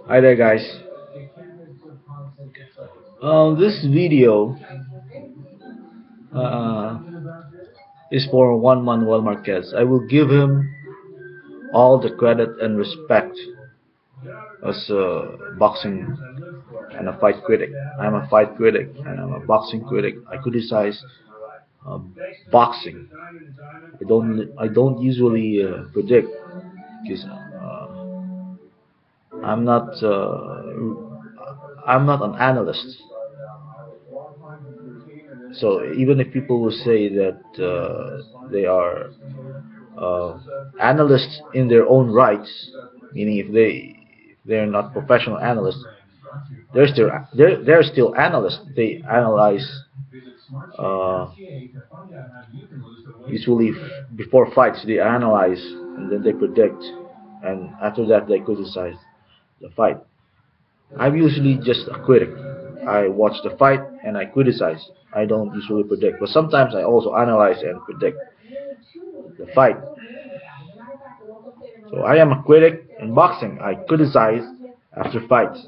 Hi there, guys. This video uh, is for Juan Manuel Marquez. I will give him all the credit and respect as a boxing and a fight critic. I'm a fight critic and I'm a boxing critic. I criticize uh, boxing. I don't usually predict because I'm not I'm not an analyst. So even if people will say that they are uh, analysts in their own rights, meaning if they're not professional analysts, they're still analysts. They analyze uh, usually before fights. They analyze and then they predict, and after that they criticize the fight. I'm usually just a critic. I watch the fight and I criticize. I don't usually predict, but sometimes I also analyze and predict the fight. So I am a critic in boxing. I criticize after fights,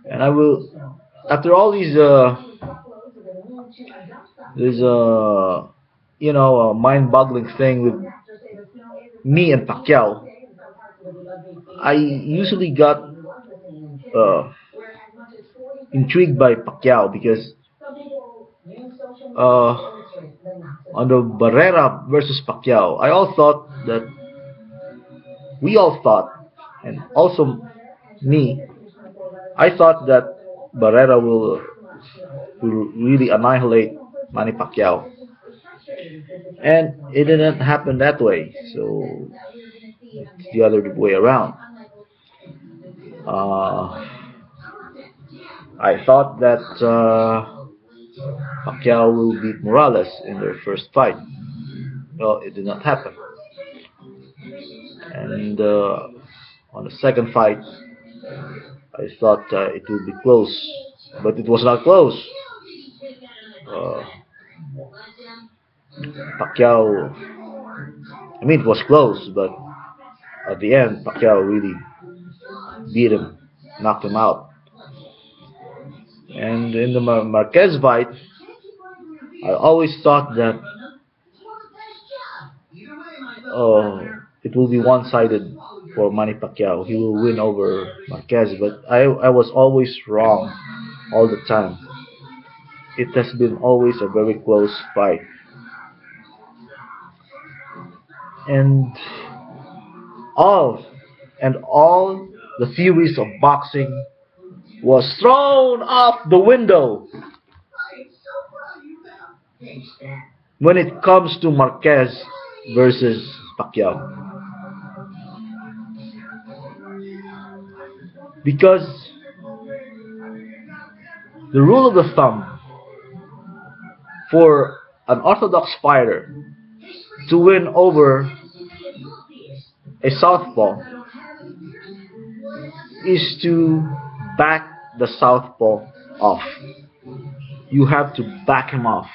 and I will after all these mind-boggling thing with me and Pacquiao. I usually got uh, intrigued by Pacquiao because uh, on the Barrera versus Pacquiao, we all thought, and also me, I thought that Barrera will really annihilate Manny Pacquiao, and it didn't happen that way. So it's the other way around. Uh, I thought that Pacquiao will beat Morales in their first fight. Well, it did not happen. And on the second fight, I thought it would be close, but it was not close. Uh, Pacquiao, I mean, it was close, but at the end, Pacquiao really beat him, knocked him out. And in the Marquez fight, I always thought that uh, it will be one-sided for Manny Pacquiao. He will win over Marquez, but I was always wrong all the time. It has been always a very close fight. And all all the theories of boxing was thrown off the window when it comes to Marquez versus Pacquiao. Because the rule of the thumb for an orthodox fighter to win over a southpaw is to back the southpaw off. You have to back him off.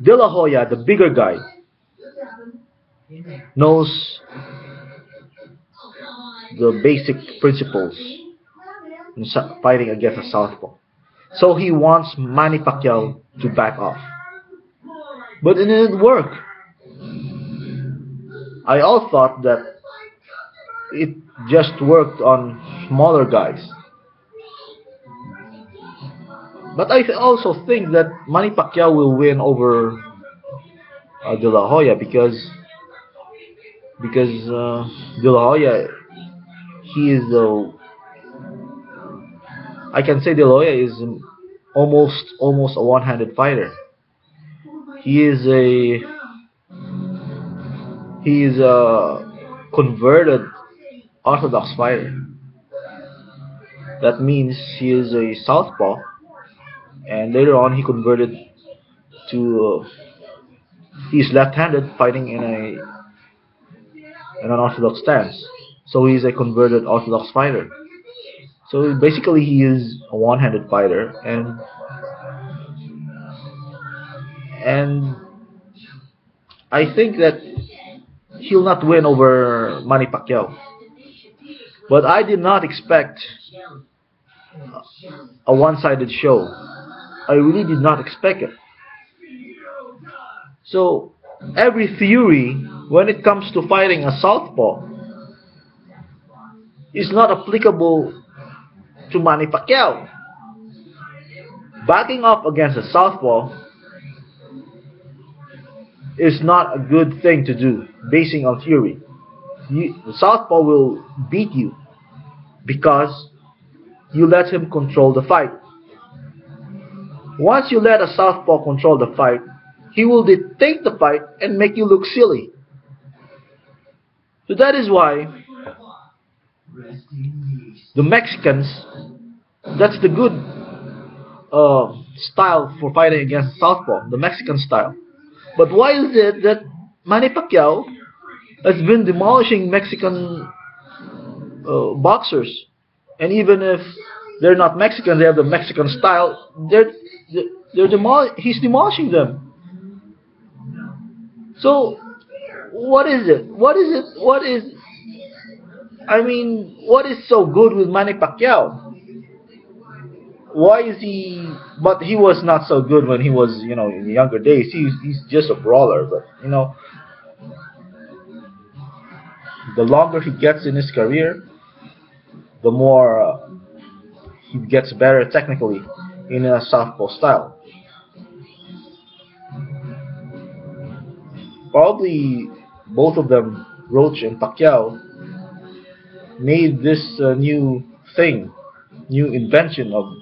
De La Hoya, the bigger guy, knows the basic principles in fighting against a southpaw. So he wants Manny Pacquiao to back off. But it didn't work. I all thought that it just worked on smaller guys. But I also think that Manny Pacquiao will win over De La Hoya because De La Hoya, he is I can say De La Hoya is almost a one-handed fighter. He is a converted orthodox fighter. That means he is a southpaw, and later on he converted to he's left-handed fighting in an orthodox stance. So he's a converted orthodox fighter. So basically, he is a one-handed fighter, and I think that he'll not win over Manny Pacquiao. But I did not expect a one-sided show. I really did not expect it. So every theory when it comes to fighting a southpaw is not applicable to Manny Pacquiao. Backing up against a southpaw is not a good thing to do, basing on theory. The southpaw will beat you because you let him control the fight. Once you let a southpaw control the fight, he will dictate the fight and make you look silly. So that is why the Mexicans, that's the good style for fighting against southpaw, the Mexican style. But why is it that Manny Pacquiao has been demolishing Mexican boxers? And even if they're not Mexican, they have the Mexican style. He's demolishing them. So what is it? What is it? What is? I mean, what is so good with Manny Pacquiao? Why is he? But he was not so good when he was, in the younger days. He's just a brawler. But the longer he gets in his career, the more he gets better technically in a southpaw style. Probably both of them, Roach and Pacquiao, made this new thing, new invention of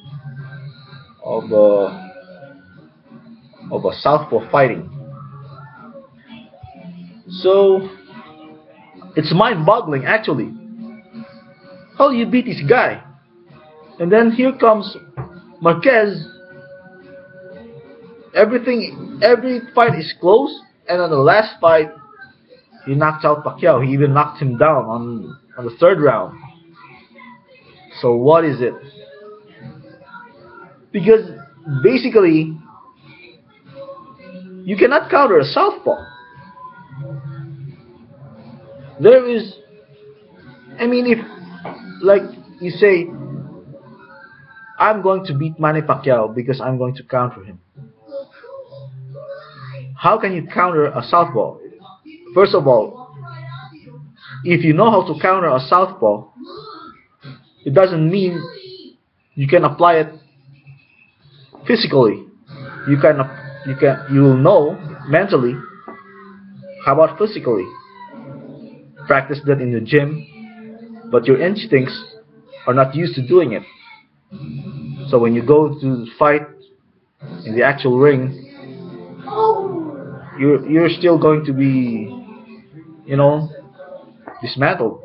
a southpaw fighting. So it's mind-boggling actually. How do you beat this guy? And then here comes Marquez. Every fight is close, and on the last fight, he knocked out Pacquiao. He even knocked him down on the third round. So what is it? Because basically, you cannot counter a southpaw. There is, if, like you say, I'm going to beat Manny Pacquiao because I'm going to counter him. How can you counter a southpaw? First of all, if you know how to counter a southpaw, it doesn't mean you can apply it physically. You will know mentally. How about physically? Practice that in the gym, but your instincts are not used to doing it. So when you go to fight in the actual ring, you're still going to be, dismantled.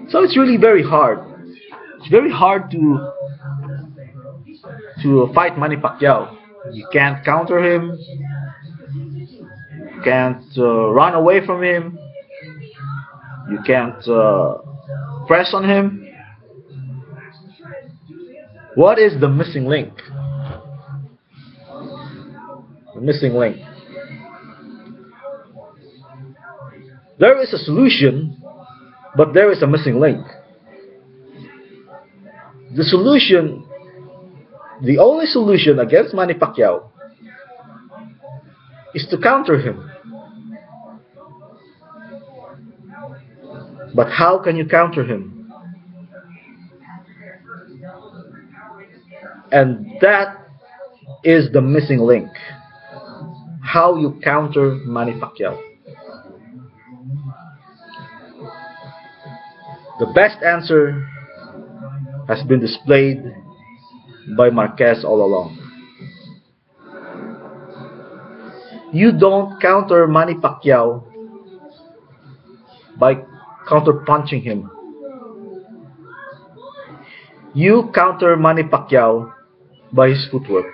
So it's really very hard. It's very hard to fight Manny Pacquiao. You can't counter him. You can't run away from him. You can't press on him. What is the missing link? The missing link. There is a solution, but there is a missing link. The only solution against Manny Pacquiao is to counter him. But how can you counter him? And that is the missing link. How you counter Manny Pacquiao. The best answer has been displayed by Marquez all along. You don't counter Manny Pacquiao by counter punching him. You counter Manny Pacquiao by his footwork.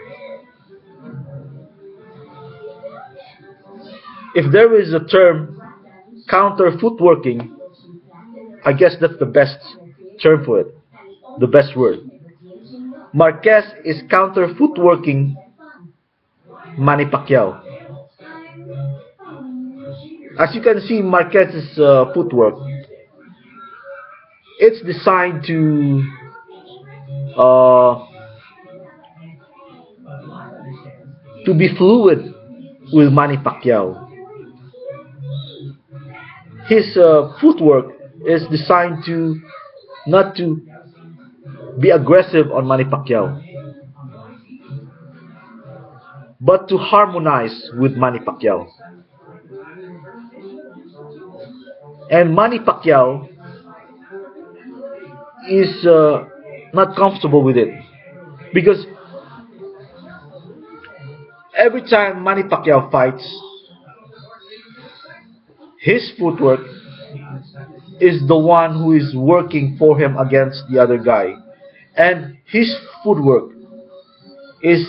If there is a term counter footworking, I guess that's the best term for it, the best word. Marquez is counter footworking Manny Pacquiao. As you can see, Marquez's footwork, it's designed uh, to be fluid with Manny Pacquiao. His footwork is designed to not to be aggressive on Manny Pacquiao, but to harmonize with Manny Pacquiao. And Manny Pacquiao is not comfortable with it because every time Manny Pacquiao fights, his footwork is the one who is working for him against the other guy, and his footwork is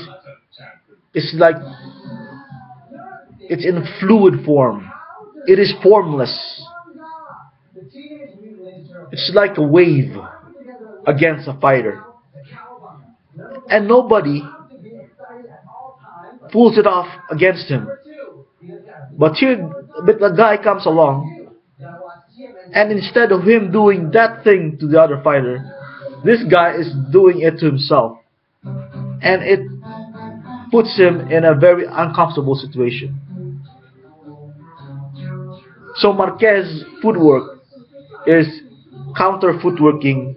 like it's in fluid form. It is formless. It's like a wave against a fighter, and nobody pulls it off against him. But the guy comes along, and instead of him doing that thing to the other fighter, this guy is doing it to himself, and it puts him in a very uncomfortable situation. So Marquez's footwork is counter footworking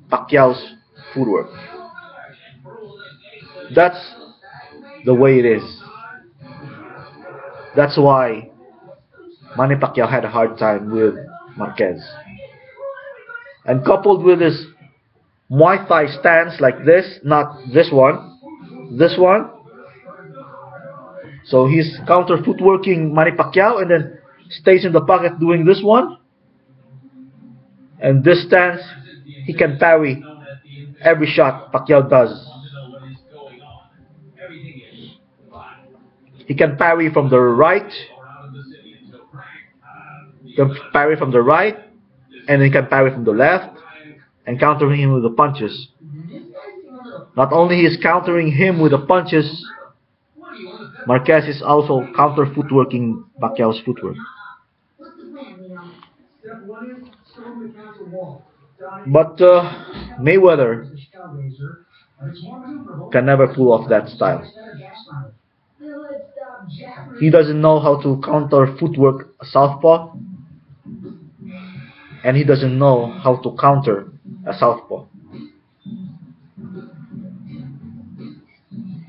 Pacquiao's footwork. That's the way it is. That's why Manny Pacquiao had a hard time with Marquez. And coupled with his Muay Thai stance like this, not this one, this one. So he's counter footworking Manny Pacquiao and then stays in the pocket doing this one. And this stance, he can parry every shot Pacquiao does. He can parry from the right, and he can parry from the left, and countering him with the punches. Not only he is countering him with the punches, Marquez is also counter footworking Pacquiao's footwork. But Mayweather can never pull off that style. He doesn't know how to counter footwork a southpaw, and he doesn't know how to counter a southpaw.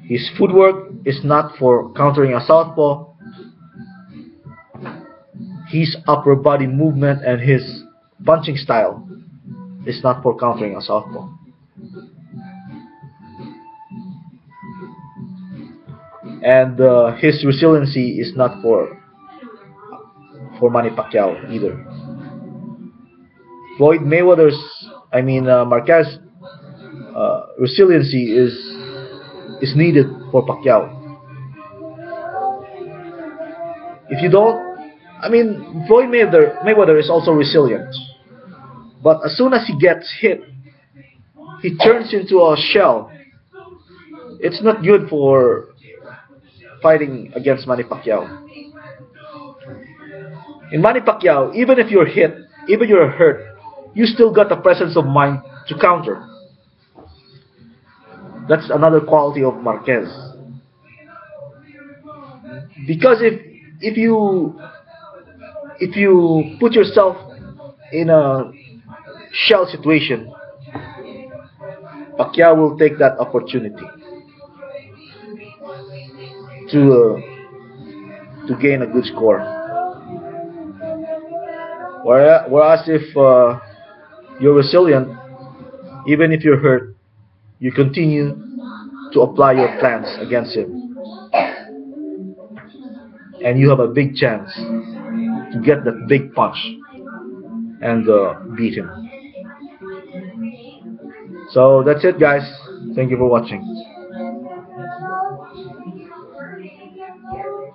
His footwork is not for countering a southpaw. His upper body movement and his punching style is not for countering a southpaw. And his resiliency is not for Manny Pacquiao either. Marquez resiliency is needed for Pacquiao. If you don't, Floyd Mayweather is also resilient, but as soon as he gets hit, he turns into a shell. It's not good for fighting against Manny Pacquiao. In Manny Pacquiao, even if you're hit, even you're hurt, you still got the presence of mind to counter. That's another quality of Marquez. Because if you put yourself in a shell situation, Pacquiao will take that opportunity to gain a good score. Whereas if you're resilient, even if you're hurt, you continue to apply your plans against him, and you have a big chance to get that big punch and beat him. So that's it, guys. Thank you for watching.